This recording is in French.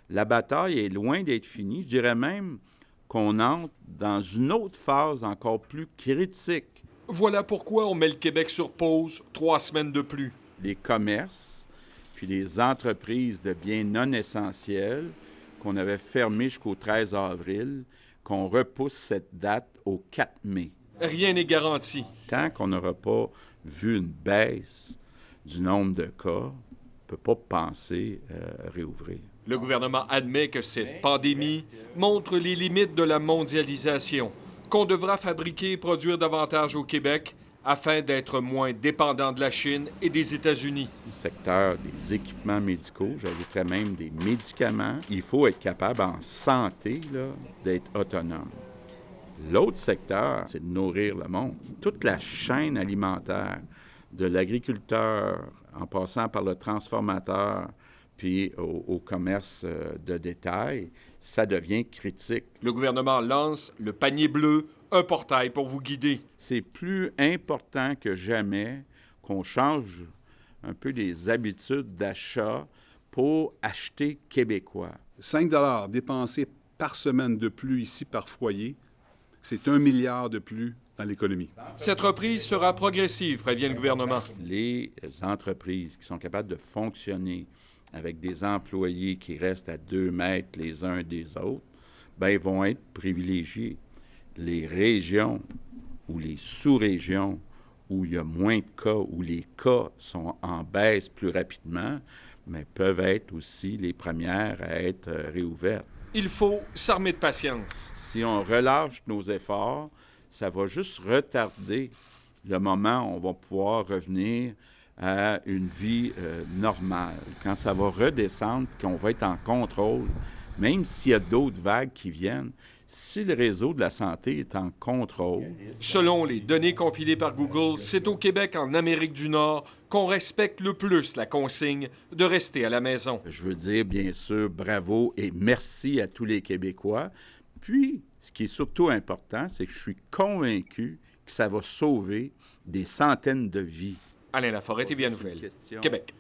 La bataille est loin d'être finie. Je dirais même qu'on entre dans une autre phase encore plus critique. Voilà pourquoi on met le Québec sur pause 3 semaines de plus. Les commerces, puis les entreprises de biens non essentiels qu'on avait fermés jusqu'au 13 avril, qu'on repousse cette date au 4 mai. Rien n'est garanti. Tant qu'on n'aura pas vu une baisse du nombre de cas, on ne peut pas penser réouvrir. Le gouvernement admet que cette pandémie montre les limites de la mondialisation, qu'on devra fabriquer et produire davantage au Québec afin d'être moins dépendant de la Chine et des États-Unis. Le secteur des équipements médicaux, j'ajouterais même des médicaments, il faut être capable en santé là, d'être autonome. L'autre secteur, c'est de nourrir le monde. Toute la chaîne alimentaire, de l'agriculteur en passant par le transformateur, puis au commerce de détail, ça devient critique. Le gouvernement lance le panier bleu, un portail pour vous guider. C'est plus important que jamais qu'on change un peu les habitudes d'achat pour acheter québécois. 5 $ dépensés par semaine de plus ici par foyer, c'est 1 milliard de plus dans l'économie. Cette reprise sera progressive, prévient le gouvernement. Les entreprises qui sont capables de fonctionner avec des employés qui restent à 2 mètres les uns des autres, bien, vont être privilégiés. Les régions ou les sous-régions où il y a moins de cas, où les cas sont en baisse plus rapidement, mais peuvent être aussi les premières à être réouvertes. Il faut s'armer de patience. Si on relâche nos efforts, ça va juste retarder le moment où on va pouvoir revenir à une vie normale. Quand ça va redescendre, qu'on va être en contrôle, même s'il y a d'autres vagues qui viennent, si le réseau de la santé est en contrôle... Selon les données compilées par Google, c'est au Québec, en Amérique du Nord, qu'on respecte le plus la consigne de rester à la maison. Je veux dire, bien sûr, bravo et merci à tous les Québécois. Puis, ce qui est surtout important, c'est que je suis convaincu que ça va sauver des centaines de vies. Alain Laforêt, TVA Nouvelle, Québec.